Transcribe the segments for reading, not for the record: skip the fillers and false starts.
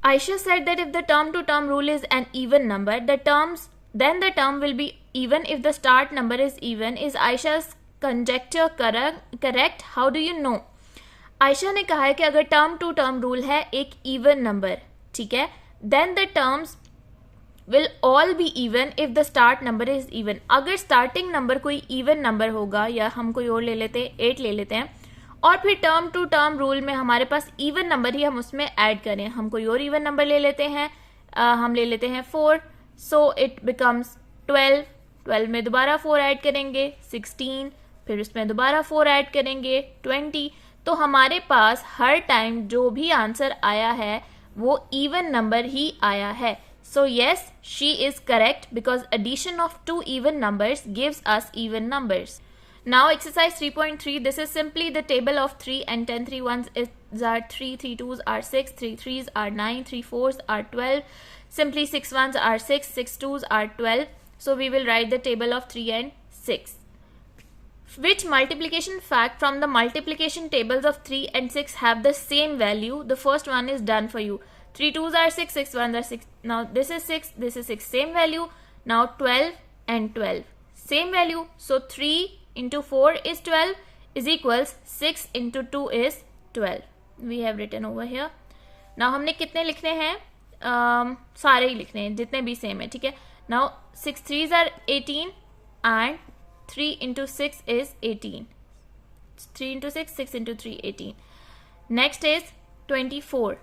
Aisha said that if the term to term rule is an even number, then the term will be even if the start number is even. Is Aisha's conjecture correct? How do you know? Ayesha ने कहा है कि अगर term to term rule है एक even number, ठीक है, then the terms will all be even if the start number is even. अगर स्टार्टिंग नंबर कोई इवन नंबर होगा, या हम कोई और ले लेते हैं, 8 ले लेते हैं, और फिर टर्म टू टर्म रूल में हमारे पास इवन नंबर ही हम उसमें ऐड करें, हम कोई और इवन नंबर ले लेते हैं, हम ले लेते हैं 4, सो इट बिकम्स 12. 12 में दोबारा 4 ऐड करेंगे 16, फिर उसमें दोबारा 4 ऐड करेंगे 20. तो हमारे पास हर टाइम जो भी आंसर आया है वो इवन नंबर ही आया है. So yes, she is correct because addition of 2 even numbers gives us even numbers. Now exercise 3.3, this is simply the table of 3 and 10 3 1s are 3, 3 2s are 6, 3 3s are 9, 3 4s are 12, simply 6 1s are 6, 6 2s are 12. So we will write the table of 3 and 6. Which multiplication fact from the multiplication tables of 3 and 6 have the same value? The first one is done for you. 3 2s are 6, 6 1s are 6. Now this is 6, this is 6, same value. Now 12 and 12, same value. So 3 into 4 is 12 is equals 6 into 2 is 12. We have written over here. Now हमने कितने लिखने हैं? सारे ही लिखने हैं जितने भी same है, ठीक है. Now 6 3s are 18 and 3 into 6 is 18. 3 into 6, 6 into 3, 18. Next is 24.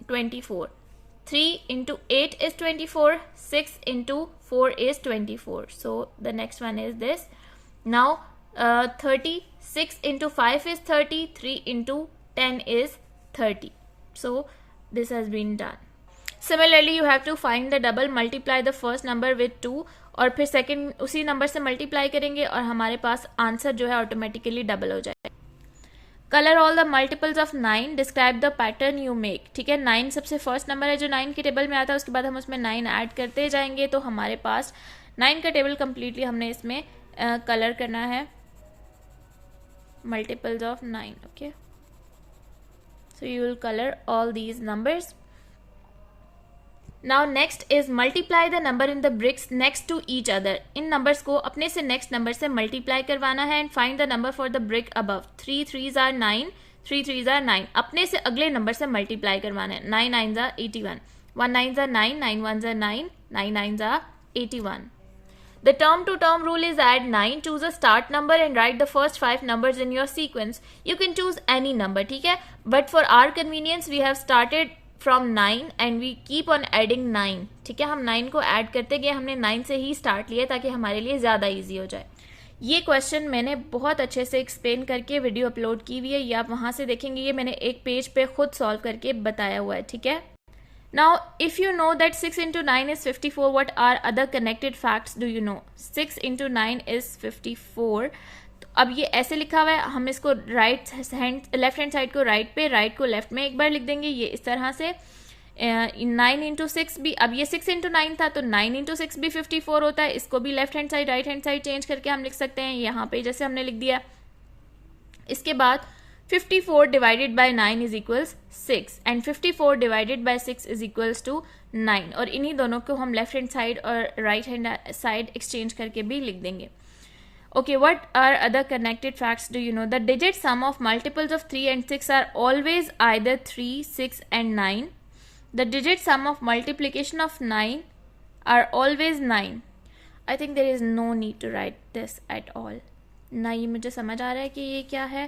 24. 3 into 8 is 24. 6 into 4 is 24. So the next one is this. Now 30. 6 into 5 is 30. 3 into 10 is 30. So this has been done. Similarly, you have to find the double, multiply the first number with 2 और फिर second उसी number से multiply करेंगे और हमारे पास answer जो है automatically double हो जाएगा. Colour all the multiples of 9, describe the pattern you make. ठीक है, 9 सबसे फर्स्ट नंबर है जो 9 के टेबल में आता है, उसके बाद हम उसमें 9 ऐड करते जाएंगे तो हमारे पास 9 का टेबल कम्प्लीटली हमने इसमें कलर करना है. Multiples of 9. Okay, so you will colour all these numbers. Now next is multiply the number in the bricks next to each other. In numbers को अपने से next number से multiply करवाना है and find the number for the brick above. 3 3s are 9, 3 3s are 9. अपने से अगले number से multiply करवाना है. 9 9s are 81, 1 9s are 9, 9 1s are 9, 9 9s are 81. The term to term rule is add 9. Choose a start number and write the first 5 numbers in your sequence. You can choose any number, ठीक है, but for our convenience we have started from 9 and we keep on adding 9. ठीक है, हम 9 को add करते गए, हमने 9 से ही स्टार्ट लिया ताकि हमारे लिए ज़्यादा ईजी हो जाए. ये क्वेश्चन मैंने बहुत अच्छे से एक्सप्लेन करके वीडियो अपलोड की हुई है, ये आप वहाँ से देखेंगे. ये मैंने एक पेज पे खुद सॉल्व करके बताया हुआ है. ठीक है, now if you know that 6 into 9 is 54, what are other connected facts do you know? 6 into 9 is 54. अब ये ऐसे लिखा हुआ है, हम इसको लेफ्ट हैंड साइड को राइट पे, राइट को लेफ्ट में एक बार लिख देंगे. ये इस तरह से 9 into 6 भी, अब ये 6 into 9 था तो 9 into 6 भी 54 होता है. इसको भी left hand side right hand side change करके हम लिख सकते हैं. यहाँ पे जैसे हमने लिख दिया. इसके बाद 54 divided by 9 is equals 6 and 54 divided by 6 is equals to 9. और इन्हीं दोनों को हम लेफ्ट हैंड साइड और राइट हैंड साइड एक्सचेंज करके भी लिख देंगे. Okay, what are other connected facts do you know? The digit sum of multiples of 3 and 6 are always either 3, 6 and 9. The digit sum of multiplication of 9 are always 9. I think there is no need to write this at all. ना ये मुझे समझ आ रहा है कि ये क्या है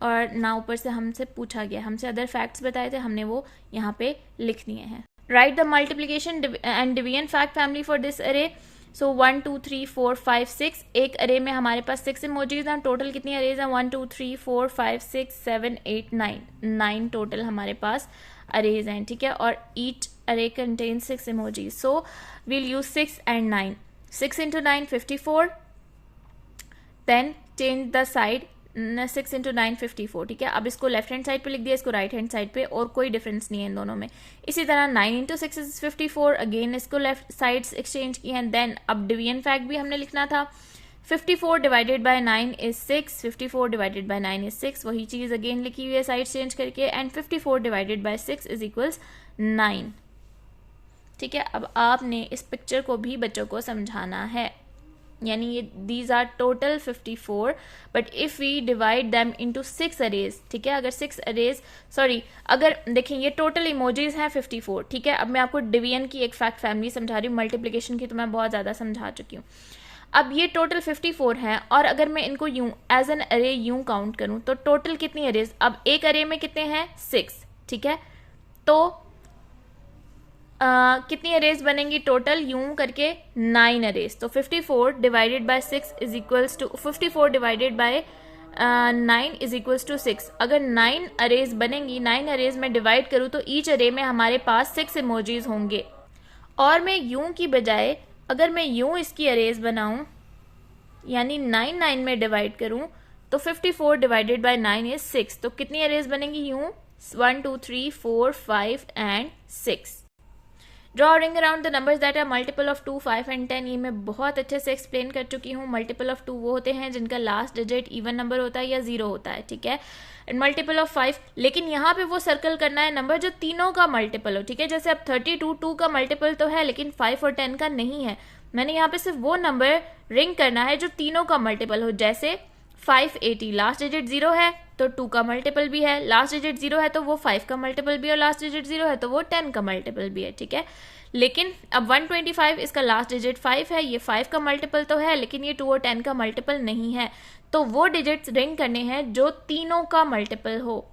और ना ऊपर से हमसे पूछा गया. हमसे अदर फैक्ट्स बताए थे, हमने वो यहाँ पे लिख दिए हैं. Write the multiplication and division fact family for this array. सो 1 2 3 4 5 6. एक अरे में हमारे पास 6 इमोजीज हैं. टोटल कितनी अरेज हैं? 1 2 3 4 5 6 7 8 9. 9 टोटल हमारे पास अरेज हैं. ठीक है, और each array contain 6 emojis. So we'll use 6 and 9. 6 into 9 54. Then change the side. 6 into 9 54. ठीक है, अब इसको लेफ्ट हैंड साइड पे लिख दिया, इसको राइट हैंड साइड पे, और कोई डिफरेंस नहीं है इन दोनों में. इसी तरह 9 into 6 is 54. अगेन इसको लेफ्ट साइड्स एक्सचेंज की हैं. देन अब डिवीजन फैक्ट भी हमने लिखना था. 54 divided by 9 is 6. 54 divided by 9 is 6. वही चीज़ अगेन लिखी हुई है साइड चेंज करके. And 54 divided by 6 is equals 9. ठीक है, अब आपने इस पिक्चर को भी बच्चों को समझाना है, यानी ये these are total 54, but if we divide them into 6 arrays, ठीक है, अगर 6 अरेज, सॉरी, अगर देखें ये टोटल इमोजीज हैं 54, ठीक है। अब मैं आपको डिवीजन की एक फैक्ट फैमिली समझा रही हूँ, मल्टीप्लिकेशन की तो मैं बहुत ज़्यादा समझा चुकी हूँ। अब ये टोटल 54 हैं, और अगर मैं इनको यूं एज एन अरे यूं काउंट करूं तो टोटल कितनी अरेज, अब एक अरे में कितने हैं 6, ठीक है, तो कितनी अरेज बनेंगी टोटल यूं करके 9 अरेज। तो 54 divided by 6 is equals to 54 divided by 9 is equals to 6। अगर 9 अरेज बनेंगी, 9 अरेज में डिवाइड करूं तो ईच अरे में हमारे पास 6 इमोजीज होंगे, और मैं यूं की बजाय अगर मैं यूं इसकी अरेज बनाऊं, यानी 9 9 में डिवाइड करूं तो 54 डिवाइडेड बाय 9 इज 6। तो कितनी अरेज बनेंगी यूं 1 2 3 4 5 and 6। Draw ring around the numbers that are multiple of 2 5 and 10। ये मैं बहुत अच्छे से एक्सप्लेन कर चुकी हूँ। मल्टीपल ऑफ 2 वो होते हैं जिनका लास्ट डिजिट इवन नंबर होता है या 0 होता है, ठीक है, एंड मल्टीपल ऑफ 5, लेकिन यहाँ पे वो सर्कल करना है नंबर जो तीनों का मल्टीपल हो, ठीक है। जैसे अब 32 2 का मल्टीपल तो है लेकिन 5 और 10 का नहीं है, मैंने यहाँ पे सिर्फ वो नंबर रिंग करना है जो तीनों का मल्टीपल हो। जैसे 580 लास्ट डिजिट 0 है तो 2 का मल्टीपल भी है, लास्ट डिजिट 0 है तो वो 5 का मल्टीपल भी है, और लास्ट डिजिट 0 है तो वो 10 का मल्टीपल भी है, ठीक है। लेकिन अब 125 इसका लास्ट डिजिट 5 है, ये 5 का मल्टीपल तो है लेकिन ये 2 और 10 का मल्टीपल नहीं है, तो वो डिजिट्स रिंग करने हैं जो तीनों का मल्टीपल हो।